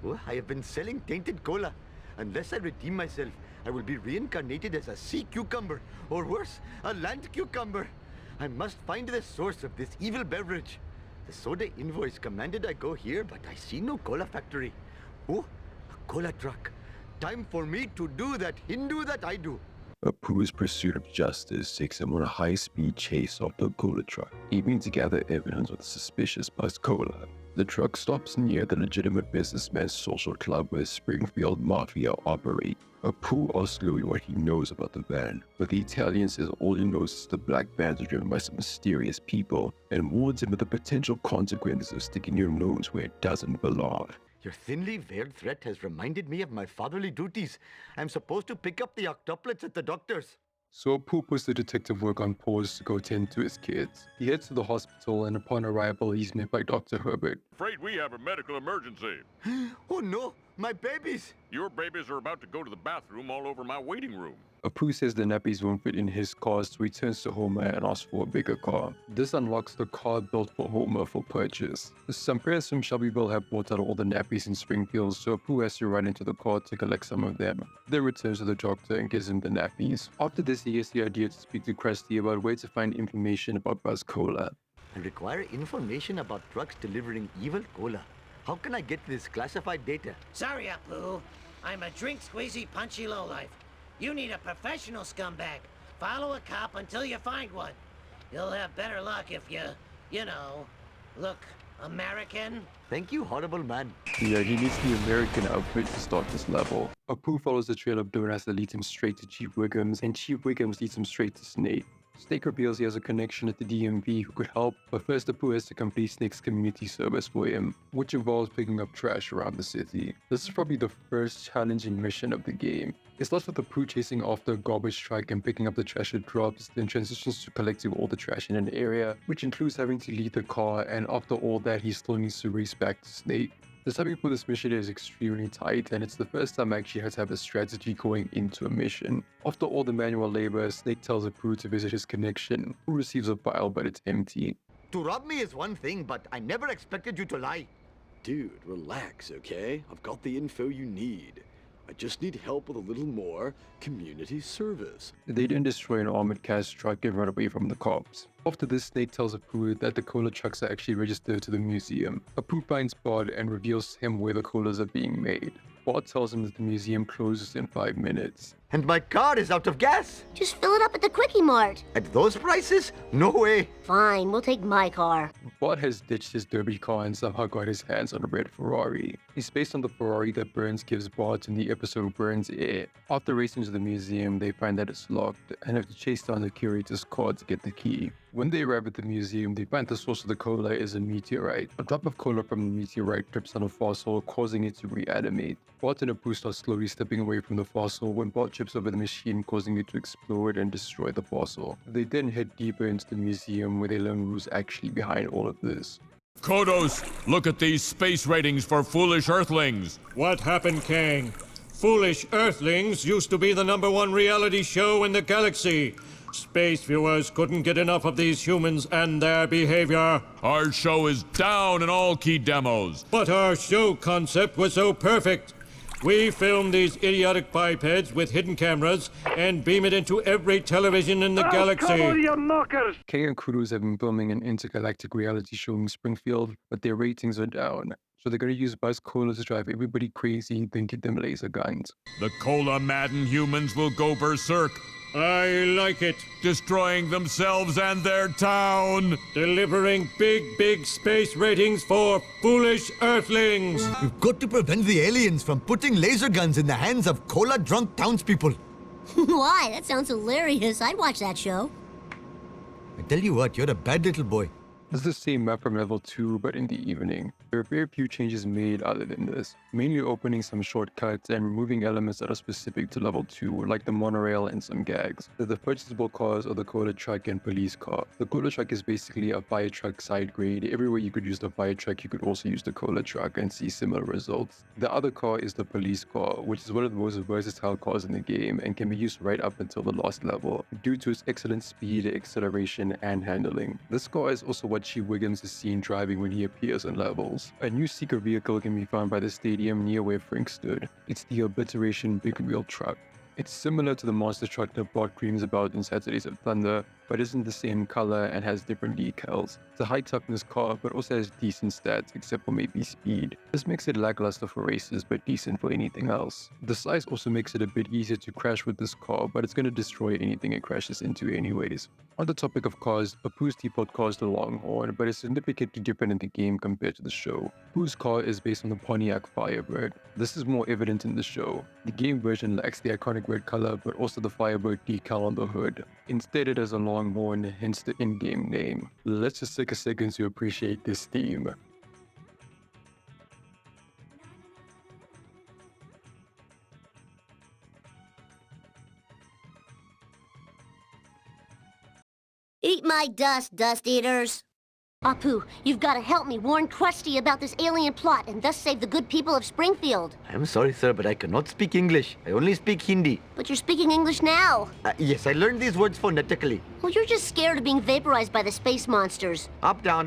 Oh, I have been selling tainted cola. Unless I redeem myself, I will be reincarnated as a sea cucumber, or worse, a land cucumber. I must find the source of this evil beverage. The soda invoice commanded I go here, but I see no cola factory. Oh, a cola truck. Time for me to do that Hindu that I do. Apu's pursuit of justice takes him on a high-speed chase after a cola truck, aiming to gather evidence of the suspicious Buzz Cola. The truck stops near the legitimate businessman's social club where Springfield Mafia operate. Apu asks Louis what he knows about the van, but the Italian says all he knows is the black vans are driven by some mysterious people, and warns him of the potential consequences of sticking your nose where it doesn't belong. Your thinly veiled threat has reminded me of my fatherly duties. I'm supposed to pick up the octuplets at the doctor's. So Apu puts the detective work on pause to go tend to his kids. He heads to the hospital, and upon arrival, he's met by Dr. Herbert. Afraid we have a medical emergency. Oh no, my babies! Your babies are about to go to the bathroom all over my waiting room. Apu says the nappies won't fit in his car, so he turns to Homer and asks for a bigger car. This unlocks the car built for Homer for purchase. Some parents from Shelbyville have bought out all the nappies in Springfield, so Apu has to run into the car to collect some of them. Then returns to the doctor and gives him the nappies. After this, he gets the idea to speak to Krusty about where to find information about Buzz Cola. I require information about trucks delivering evil cola. How can I get this classified data? Sorry, Apu. I'm a drink-squeezy, punchy lowlife. You need a professional scumbag. Follow a cop until you find one. You'll have better luck if you know, look American. Thank you, horrible man. Yeah, he needs the American outfit to start this level. Apu follows the trail of donuts that leads him straight to Chief Wiggum's, and Chief Wiggum's leads him straight to Snake. Snake reveals he has a connection at the DMV who could help, but first Apu has to complete Snake's community service for him, which involves picking up trash around the city. This is probably the first challenging mission of the game. It starts with Apu chasing after a garbage truck and picking up the trash it drops, then transitions to collecting all the trash in an area, which includes having to leave the car, and after all that he still needs to race back to Snake. The timing for this mission is extremely tight, and it's the first time I actually had to have a strategy going into a mission. After all the manual labor, Snake tells Apu to visit his connection, who receives a file but it's empty. To rob me is one thing, but I never expected you to lie. Dude, relax, okay? I've got the info you need. I just need help with a little more community service. They then destroy an armored cash truck and run away from the cops. After this, Snake tells Apu that the cola trucks are actually registered to the museum. Apu finds Bart and reveals to him where the colas are being made. Bart tells him that the museum closes in 5 minutes. And my car is out of gas! Just fill it up at the Quickie Mart. At those prices? No way! Fine, we'll take my car. Bart has ditched his derby car and somehow got his hands on a red Ferrari. It's based on the Ferrari that Burns gives Bart in the episode Burns Air. After racing to the museum, they find that it's locked and have to chase down the curator's car to get the key. When they arrive at the museum, they find the source of the cola is a meteorite. A drop of cola from the meteorite trips on a fossil, causing it to reanimate. Bart and Apu start slowly stepping away from the fossil when Bart trips over the machine, causing it to explode and destroy the fossil. They then head deeper into the museum where they learn who's actually behind all of this. Kodos, look at these space ratings for foolish Earthlings. What happened, Kang? Foolish Earthlings used to be the #1 reality show in the galaxy. Space viewers couldn't get enough of these humans and their behavior. Our show is down in all key demos. But our show concept was so perfect. We filmed these idiotic bipeds with hidden cameras and beam it into every television in the galaxy. Kang and Kudos have been filming an intergalactic reality show in Springfield, but their ratings are down. So they're going to use Buzz Cola to drive everybody crazy, then give them laser guns. The cola-madden humans will go berserk, I like it. destroying themselves and their town. Delivering big space ratings for foolish Earthlings. You've got to prevent the aliens from putting laser guns in the hands of cola-drunk townspeople. Why? That sounds hilarious. I'd watch that show. I tell you what, you're a bad little boy. It's the same map from level 2 but in the evening. There are very few changes made other than this, mainly opening some shortcuts and removing elements that are specific to level 2 like the monorail and some gags. The purchasable cars are the cola truck and police car. The cola truck is basically a fire truck side grade. Everywhere you could use the fire truck you could also use the cola truck and see similar results. The other car is the police car, which is one of the most versatile cars in the game and can be used right up until the last level due to its excellent speed, acceleration and handling. This car is also what Chief Wiggums is seen driving when he appears in levels. A new secret vehicle can be found by the stadium near where Frank stood. It's the Obliteration Big Wheel Truck. It's similar to the monster truck that Bart dreams about in Saturdays of Thunder, but isn't the same color and has different decals. It's a high toughness car, but also has decent stats except for maybe speed. This makes it lackluster for races, but decent for anything else. The size also makes it a bit easier to crash with this car, but it's going to destroy anything it crashes into anyways. On the topic of cars, Apu's default car is the Longhorn, but it's significantly different in the game compared to the show. Apu's car is based on the Pontiac Firebird. This is more evident in the show. The game version lacks the iconic red color, but also the Firebird decal on the hood. Instead, it has a Longhorn, hence the in-game name. Let's just take a second to appreciate this theme. Eat my dust, dust eaters. Apu, you've got to help me warn Krusty about this alien plot and thus save the good people of Springfield. I'm sorry, sir, but I cannot speak English. I only speak Hindi. But you're speaking English now. Yes, I learned these words phonetically. Well, you're just scared of being vaporized by the space monsters. Up, down,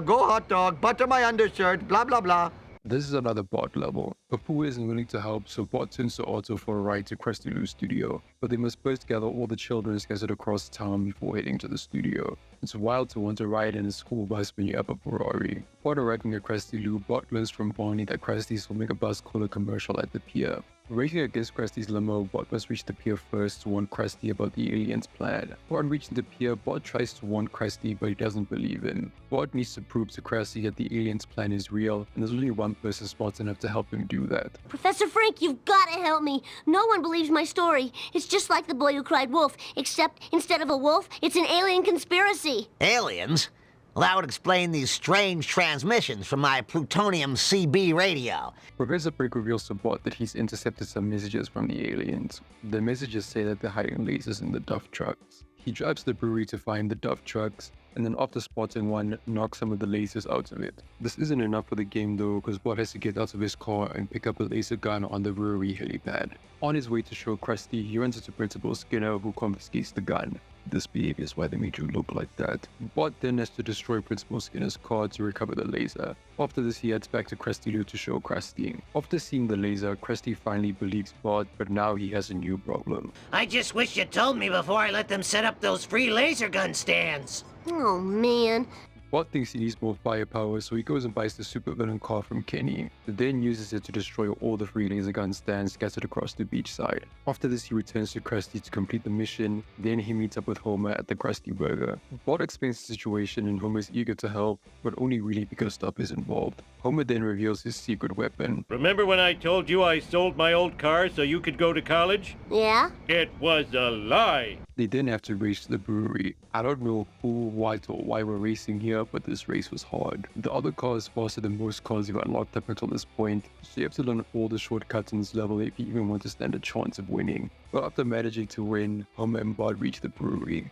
go hot dog, butter my undershirt, blah, blah, blah. This is another Bart level. Apu isn't willing to help, so Bart turns to Otto for a ride to Krusty Lou's studio. But they must first gather all the children scattered across town before heading to the studio. It's wild to want to ride in a school bus when you have a Ferrari. Upon arriving at Krusty Lou, Bart learns from Barney that Krusty is filming a bus called a commercial at the pier. Racing against Krusty's limo, Bart must reach the pier first to warn Krusty about the aliens' plan. Upon reaching the pier, Bart tries to warn Krusty, but he doesn't believe him. Bart needs to prove to Krusty that the aliens' plan is real, and there's only one person smart enough to help him do that. Professor Frank, you've got to help me. No one believes my story. It's just like the boy who cried wolf, except instead of a wolf, it's an alien conspiracy. Aliens? Well, that would explain these strange transmissions from my plutonium CB radio. Professor Frank reveals to Bart that he's intercepted some messages from the aliens. The messages say that they're hiding lasers in the Duff trucks. He drives to the brewery to find the Duff trucks, and then after spotting one, knocks some of the lasers out of it. This isn't enough for the game though, because Bart has to get out of his car and pick up a laser gun on the brewery helipad. On his way to show Krusty, he runs into Principal Skinner, who confiscates the gun. This behavior is why they made you look like that. Bart then has to destroy Principal Skinner's car to recover the laser. After this, he heads back to Krusty Lou to show Krusty. After seeing the laser, Krusty finally believes Bart, but now he has a new problem. I just wish you told me before I let them set up those free laser gun stands. Oh, man. Bart thinks he needs more firepower, so he goes and buys the supervillain car from Kenny, but then uses it to destroy all the free laser gun stands scattered across the beachside. After this, he returns to Krusty to complete the mission, then he meets up with Homer at the Krusty Burger. Bart explains the situation and Homer is eager to help, but only really because Stuff is involved. Homer then reveals his secret weapon. Remember when I told you I sold my old car so you could go to college? Yeah? It was a lie. They then have to race to the brewery. I don't know who, what, or why we're racing here, but this race was hard. The other car is faster than most cars you've unlocked up until this point, so you have to learn all the shortcuts in this level if you even want to stand a chance of winning. But after managing to win, Homer and Bart reach the brewery.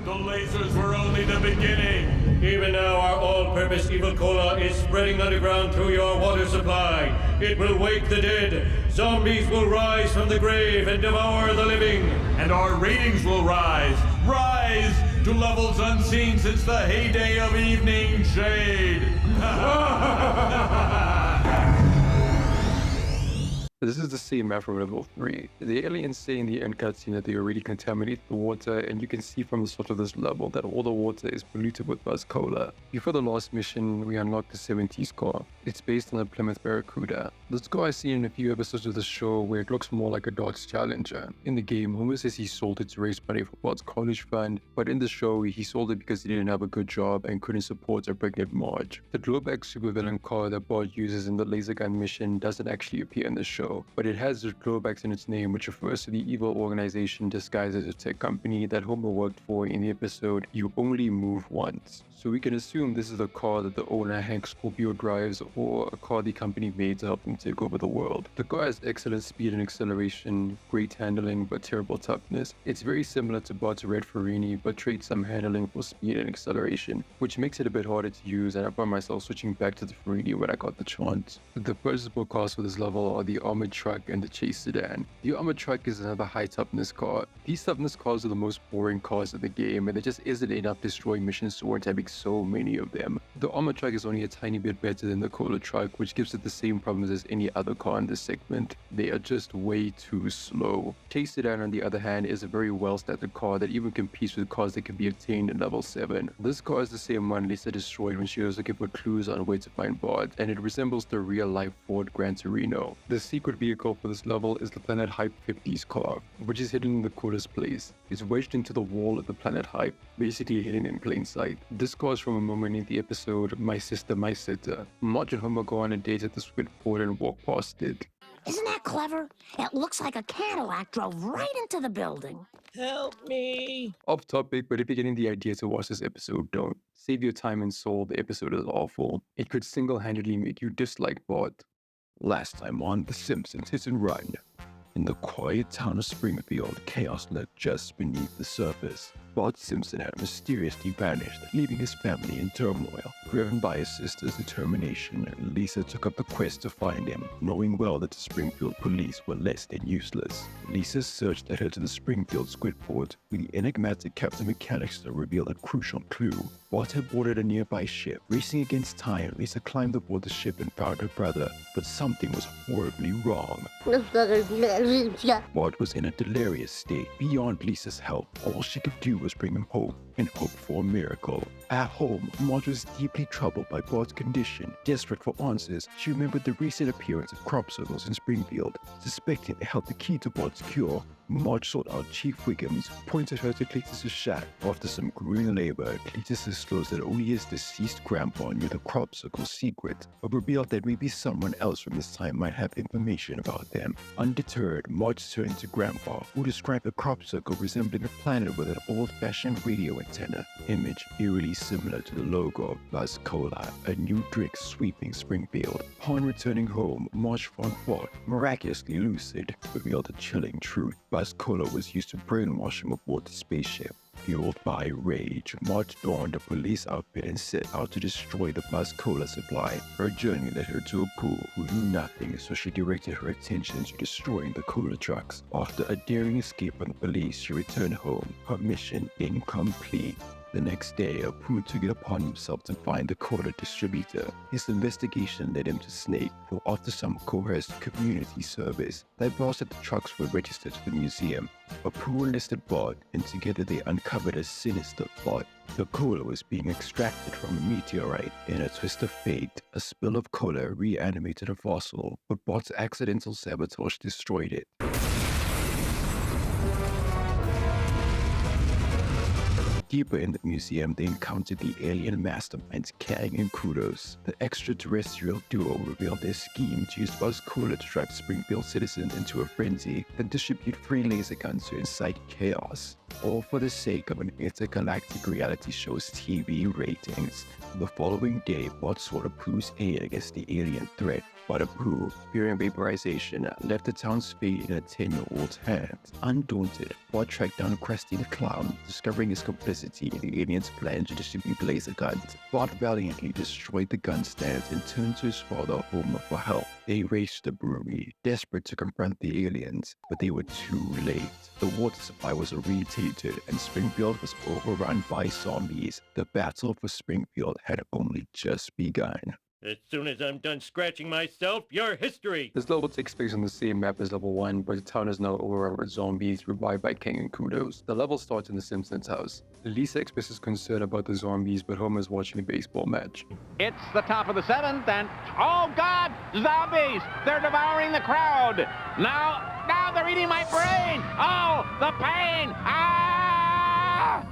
The lasers were only the beginning. Even now, our all-purpose evil cola is spreading underground through your water supply. It will wake the dead. Zombies will rise from the grave and devour the living. And our ratings will rise to levels unseen since the heyday of Evening Shade. This is the same map from level 3. The aliens say in the end cutscene that they already contaminated the water, and you can see from the start of this level that all the water is polluted with Buzz Cola. Before the last mission, we unlocked the 70s car. It's based on a Plymouth Barracuda. This car is seen in a few episodes of the show where it looks more like a Dodge Challenger. In the game, Homer says he sold it to raise money for Bart's college fund, but in the show, he sold it because he didn't have a good job and couldn't support a pregnant Marge. The glowback supervillain car that Bart uses in the laser gun mission doesn't actually appear in the show. Reno, but it has drawbacks in its name, which refers to the evil organization disguised as a tech company that Homer worked for in the episode You Only Move Once. So we can assume this is the car that the owner Hank Scorpio drives, or a car the company made to help them take over the world. The car has excellent speed and acceleration, great handling, but terrible toughness. It's very similar to Bart's Red Ferrari, but trades some handling for speed and acceleration, which makes it a bit harder to use, and I found myself switching back to the Ferrari when I got the chance. The purchasable cars for this level are the Armored Truck and the Chase Sedan. The Armored Truck is another high toughness car. These toughness cars are the most boring cars in the game, and there just isn't enough destroying missions to warrant having so many of them. The Armored Truck is only a tiny bit better than the Cola Truck, which gives it the same problems as any other car in this segment. They are just way too slow. Chase Sedan, on the other hand, is a very well-statted car that even competes with cars that can be obtained in level 7. This car is the same one Lisa destroyed when she was looking for clues on where to find Bart, and it resembles the real-life Ford Gran Torino. The secret vehicle for this level is the Planet Hype 50s car, which is hidden in the coolest place. It's wedged into the wall of the Planet Hype, basically hidden in plain sight. This car is from a moment in the episode My Sister, My Sitter. Marge and Homer go on a date at the squid port and walk past it. Isn't that clever? It looks like a Cadillac drove right into the building. Help me. Off topic, but if you're getting the idea to watch this episode, don't. Save your time and soul, the episode is awful. It could single-handedly make you dislike Bart. Last time on The Simpsons Hit and Run. In the quiet town of Springfield, chaos lurked just beneath the surface. Bart Simpson had mysteriously vanished, leaving his family in turmoil. Driven by his sister's determination, Lisa took up the quest to find him, knowing well that the Springfield police were less than useless. Lisa's search led her to the Springfield Squidport, where the enigmatic Captain McAllister revealed a crucial clue. Bart had boarded a nearby ship. Racing against time, Lisa climbed aboard the ship and found her brother, but something was horribly wrong. Bart was in a delirious state. Beyond Lisa's help, all she could do was bring him hope, and hope for a miracle. At home, Marge was deeply troubled by Bart's condition. Desperate for answers, she remembered the recent appearance of crop circles in Springfield. Suspecting they held the key to Bart's cure, Marge sought out Chief Wiggums, pointed her to Cletus's shack. After some grueling labor, Cletus disclosed that only his deceased grandpa knew the crop circle's secret, but revealed that maybe someone else from his time might have information about them. Undeterred, Marge turned to Grandpa, who described the crop circle resembling a planet with an old-fashioned radio antenna, image eerily similar to the logo of Buzz Cola, a new drink sweeping Springfield. Upon returning home, Marge found Bart, miraculously lucid, revealed a chilling truth. Buzz Cola was used to brainwash him aboard the spaceship. Fueled by rage, Marge donned a police outfit and set out to destroy the Buzz Cola supply. Her journey led her to a pool who knew nothing, so she directed her attention to destroying the cola trucks. After a daring escape from the police, she returned home, her mission incomplete. The next day, Apu took it upon himself to find the cola distributor. His investigation led him to Snake, who after some coerced community service, divulged that the trucks were registered to the museum. Apu enlisted Bart, and together they uncovered a sinister plot. The cola was being extracted from a meteorite. In a twist of fate, a spill of cola reanimated a fossil, but Bart's accidental sabotage destroyed it. Deeper in the museum, they encountered the alien masterminds Kang and Kudos. The extraterrestrial duo revealed their scheme to use Buzz Cola to drive Springfield citizens into a frenzy, then distribute free laser guns to incite chaos. All for the sake of an intergalactic reality show's TV ratings. The following day, Bart sought Apu's aid against the alien threat, but Apu, fearing vaporization, left the town's fate in a 10-year-old's hands. Undaunted, Bart tracked down Krusty the Clown, discovering his complicity in the aliens' plan to distribute laser guns. Bart valiantly destroyed the gun stands and turned to his father Homer for help. They raced the brewery, desperate to confront the aliens, but they were too late. The water supply was irritated and Springfield was overrun by zombies. The battle for Springfield had only just begun. As soon as I'm done scratching myself, you're history. This level takes place on the same map as level 1, but the town is now overrun with zombies revived by Kang and Kudos. The level starts in the Simpsons house. Lisa expresses concern about the zombies, but Homer is watching a baseball match. It's the top of the 7th, and oh God, zombies! They're devouring the crowd. Now they're eating my brain. Oh, the pain! Ah!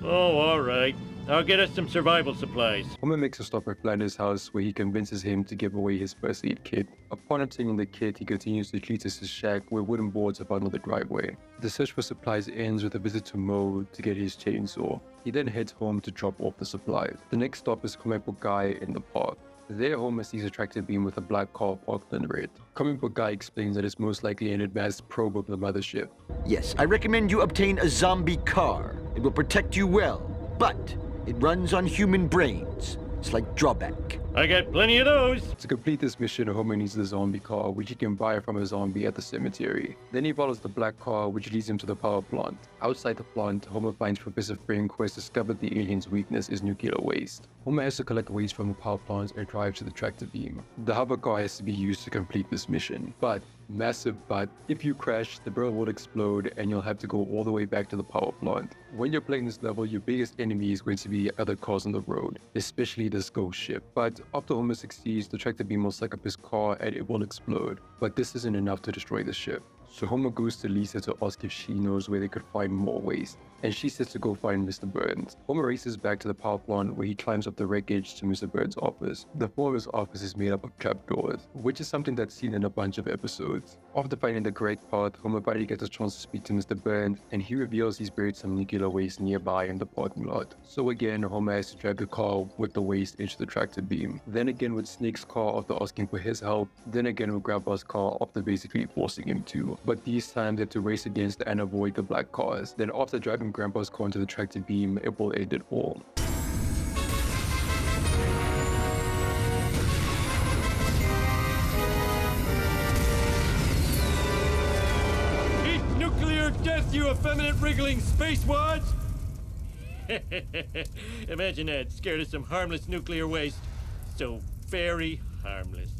Oh, all right. I'll get us some survival supplies. Homer makes a stop at Flanders' house where he convinces him to give away his first aid kit. Upon obtaining the kit, he continues to Cletus's shack where wooden boards are found on the driveway. The search for supplies ends with a visit to Moe to get his chainsaw. He then heads home to drop off the supplies. The next stop is Comic Book Guy in the park. There, Homer sees a tractor beam with a black car parked under it. Comic Book Guy explains that it's most likely an advanced probe of the mothership. Yes, I recommend you obtain a zombie car. It will protect you well, but it runs on human brains. Slight drawback. I got plenty of those. To complete this mission, Homer needs the zombie car, which he can buy from a zombie at the cemetery. Then he follows the black car, which leads him to the power plant. Outside the plant, Homer finds Professor Frink, who has discovered the alien's weakness is nuclear waste. Homer has to collect waste from the power plant and drive to the tractor beam. The hover car has to be used to complete this mission. But, massive but, if you crash, the barrel will explode and you'll have to go all the way back to the power plant. When you're playing this level, your biggest enemy is going to be other cars on the road, especially this ghost ship. But after Homer succeeds, the tractor beam will suck up his car and it will explode. But this isn't enough to destroy the ship. So Homer goes to Lisa to ask if she knows where they could find more waste, and she says to go find Mr. Burns. Homer races back to the power plant where he climbs up the wreckage to Mr. Burns' office. The floor of his office is made up of trapdoors, which is something that's seen in a bunch of episodes. After finding the correct path, Homer finally gets a chance to speak to Mr. Burns, and he reveals he's buried some nuclear waste nearby in the parking lot. So again, Homer has to drive the car with the waste into the tractor beam. Then again with Snake's car after asking for his help. Then again with Grandpa's car after basically forcing him to. But these times they have to race against and avoid the black cars. Then after driving Grandpa's car into the tractor beam, it will end it all. Eat nuclear death, you effeminate wriggling spacewads! Imagine that, scared of some harmless nuclear waste. So very harmless.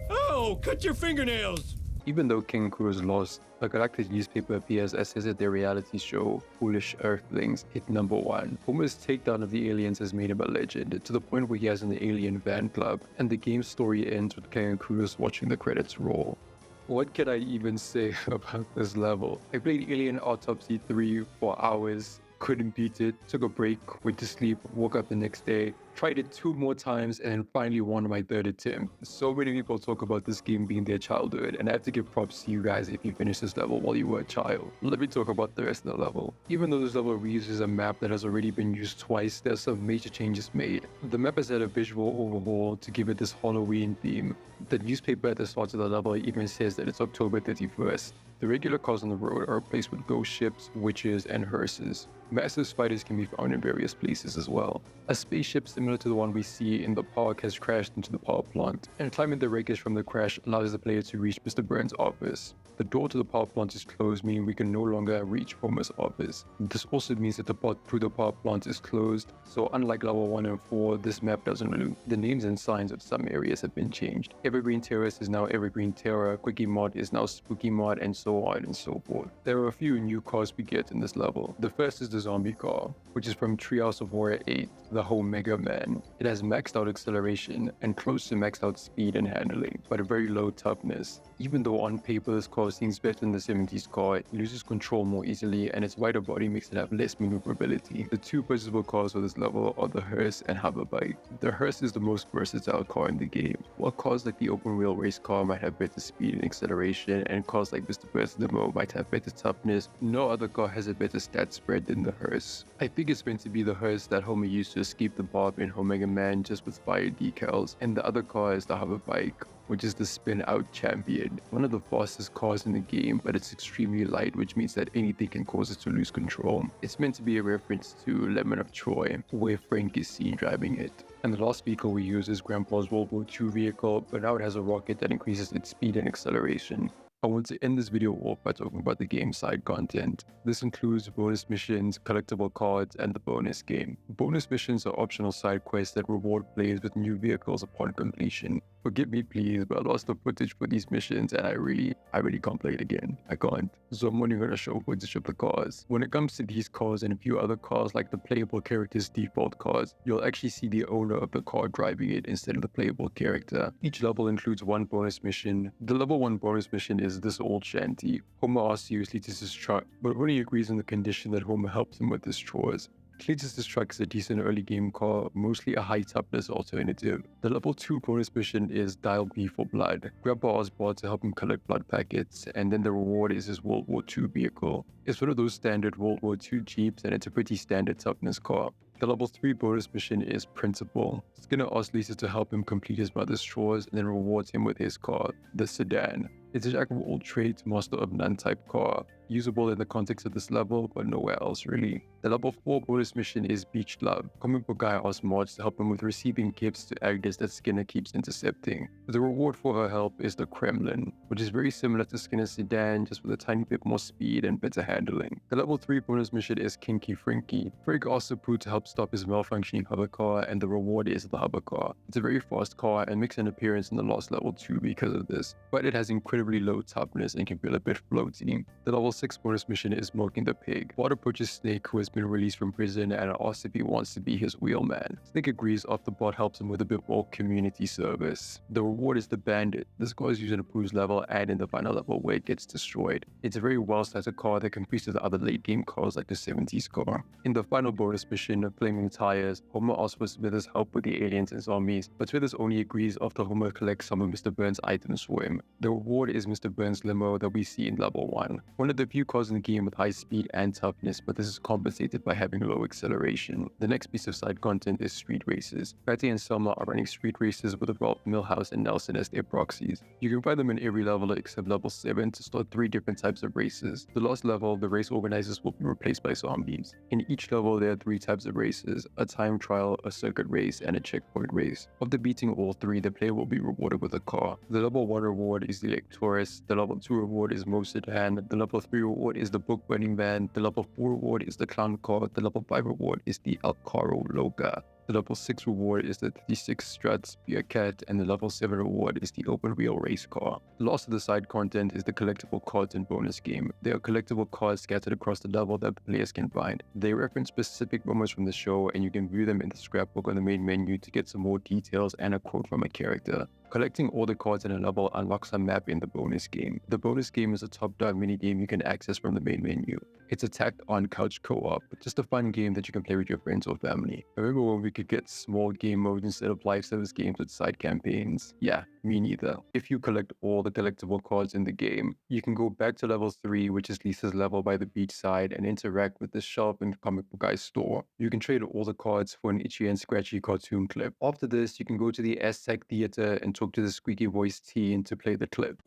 Oh, cut your fingernails! Even though King Cruz lost, a galactic newspaper appears and says that their reality show, Foolish Earthlings, hit #1. Homer's takedown of the aliens has made him a legend, to the point where he has an alien fan club, and the game's story ends with King Cruz watching the credits roll. What can I even say about this level? I played Alien Autopsy 3 for hours, couldn't beat it, took a break, went to sleep, woke up the next day, tried it 2 more times, and then finally won my 3rd attempt. So many people talk about this game being their childhood, and I have to give props to you guys if you finished this level while you were a child. Let me talk about the rest of the level. Even though this level reuses a map that has already been used twice, there's some major changes made. The map has had a visual overhaul to give it this Halloween theme. The newspaper at the start of the level even says that it's October 31st. The regular cars on the road are replaced with ghost ships, witches, and hearses. Massive spiders can be found in various places as well. A spaceship similar to the one we see in the park has crashed into the power plant, and climbing the wreckage from the crash allows the player to reach Mr. Burns' office. The door to the power plant is closed, meaning we can no longer reach Homer's office. This also means that the path through the power plant is closed, so unlike level 1 and 4, this map doesn't loop. The names and signs of some areas have been changed. Evergreen Terrace is now Evergreen Terra, Quickie Mod is now Spooky Mod, and so on and so forth. There are a few new cars we get in this level. The first is the zombie car, which is from Treehouse of Horror 8, the Omega Man. It has maxed out acceleration and close to maxed out speed and handling, but a very low toughness. Even though on paper this car seems better than the 70s car, it loses control more easily and its wider body makes it have less maneuverability. The 2 purchasable cars for this level are the hearse and hoverbike. The hearse is the most versatile car in the game. While cars like the open wheel race car might have better speed and acceleration, and cars like Mr. Burns Limo might have better toughness, no other car has a better stat spread than the hearse. I think it's meant to be the hearse that Homer used to escape the bomb in Omega Man, just with fire decals, and the other car is the hoverbike, which is the spin-out champion. One of the fastest cars in the game, but it's extremely light, which means that anything can cause it to lose control. It's meant to be a reference to Lemon of Troy, where Frank is seen driving it. And the last vehicle we use is Grandpa's World War II vehicle, but now it has a rocket that increases its speed and acceleration. I want to end this video off by talking about the game's side content. This includes bonus missions, collectible cards, and the bonus game. Bonus missions are optional side quests that reward players with new vehicles upon completion. Forgive me please, but I lost the footage for these missions and I really can't play it again. I can't. So I'm only gonna show footage of the cars. When it comes to these cars and a few other cars like the playable character's default cars, you'll actually see the owner of the car driving it instead of the playable character. Each level includes 1 bonus mission. The level 1 bonus mission is this old shanty. Homer asks seriously to his truck, but only agrees on the condition that Homer helps him with his chores. Cletus this truck is a decent early game car, mostly a high toughness alternative. The level 2 bonus mission is Dial B for Blood. Grandpa asks Bart to help him collect blood packets, and then the reward is his World War II vehicle. It's one of those standard World War II Jeeps, and it's a pretty standard toughness car. The level 3 bonus mission is Principal. Skinner asks Lisa to help him complete his mother's chores and then rewards him with his car, the Sedan. It's a jack of all trades, master of none type car, usable in the context of this level, but nowhere else really. The level 4 bonus mission is Beach Love. Comic book guy asks Marge to help him with receiving gifts to Agnes that Skinner keeps intercepting. The reward for her help is the Kremlin, which is very similar to Skinner's Sedan, just with a tiny bit more speed and better handling. The level 3 bonus mission is Kinky Frinky. Frank asks Apu to help stop his malfunctioning hover car, and the reward is the hover car. It's a very fast car and makes an appearance in the last level too because of this, but it has incredibly low toughness and can feel a bit floaty. The level 6 bonus mission is Milking the Pig. Bart approaches Snake, who has been released from prison, and asks if he wants to be his wheelman. Snake agrees after Bart helps him with a bit more community service. The reward is the Bandit. This car is used in Apu's level and in the final level where it gets destroyed. It's a very well-started car that competes with other late game cars like the 70s car. In the final bonus mission, Flaming Tires, Homer asks for Smithers' help with the aliens and zombies, but Smithers only agrees after Homer collects some of Mr. Burns' items for him. The reward is Mr. Burns' limo that we see in level 1. One of the few cars in the game with high speed and toughness, but this is compensated by having low acceleration. The next piece of side content is street races. Patty and Selma are running street races with Ralph, Milhouse, and Nelson as their proxies. You can find them in every level except level 7 to start 3 different types of races. The last level, the race organizers will be replaced by zombies. In each level, there are 3 types of races: a time trial, a circuit race, and a checkpoint race. After beating all 3, the player will be rewarded with a car. The level 1 reward is the Electorus, the level 2 reward is Mo Sedan, the level 3 reward is the Book Burning Van, the level 4 reward is the Clown Car, the level 5 reward is the El Caro Loca. The level 6 reward is the 36 Struts Beer Cat, and the level 7 reward is the Open Wheel Race Car. The last of the side content is the collectible cards and bonus game. They are collectible cards scattered across the level that players can find. They reference specific moments from the show, and you can view them in the scrapbook on the main menu to get some more details and a quote from a character. Collecting all the cards in a level unlocks a map in the bonus game. The bonus game is a top-down minigame you can access from the main menu. It's a tacked-on couch co-op, just a fun game that you can play with your friends or family. I remember when we could get small game modes instead of live service games with side campaigns. Yeah, me neither. If you collect all the collectible cards in the game, you can go back to level 3, which is Lisa's level by the beachside, and interact with the shelf in the comic book guy's store. You can trade all the cards for an itchy and scratchy cartoon clip. After this, you can go to the Aztec Theater and talk to the squeaky voiced teen to play the clip.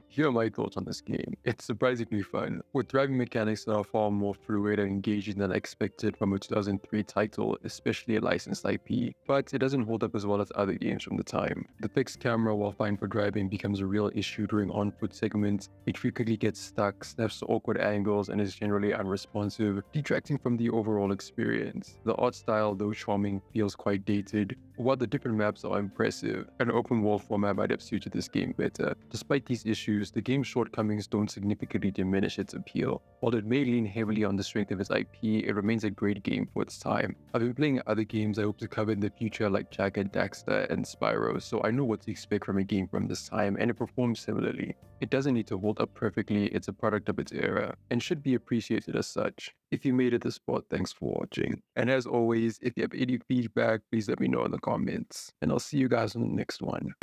Here are my thoughts on this game. It's surprisingly fun, with driving mechanics that are far more fluid and engaging than I expected from a 2003 title, especially a licensed IP, but it doesn't hold up as well as other games from the time. The fixed camera, while fine for driving, becomes a real issue during on-foot segments. It frequently gets stuck, snaps to awkward angles, and is generally unresponsive, detracting from the overall experience. The art style, though charming, feels quite dated. While the different maps are impressive, an open world format might have suited this game better. Despite these issues, the game's shortcomings don't significantly diminish its appeal. While it may lean heavily on the strength of its IP, it remains a great game for its time. I've been playing other games I hope to cover in the future like Jak and Daxter and Spyro, so I know what to expect from a game from this time, and it performs similarly. It doesn't need to hold up perfectly, it's a product of its era, and should be appreciated as such. If you made it this far, thanks for watching. And as always, if you have any feedback, please let me know in the comments. And I'll see you guys on the next one.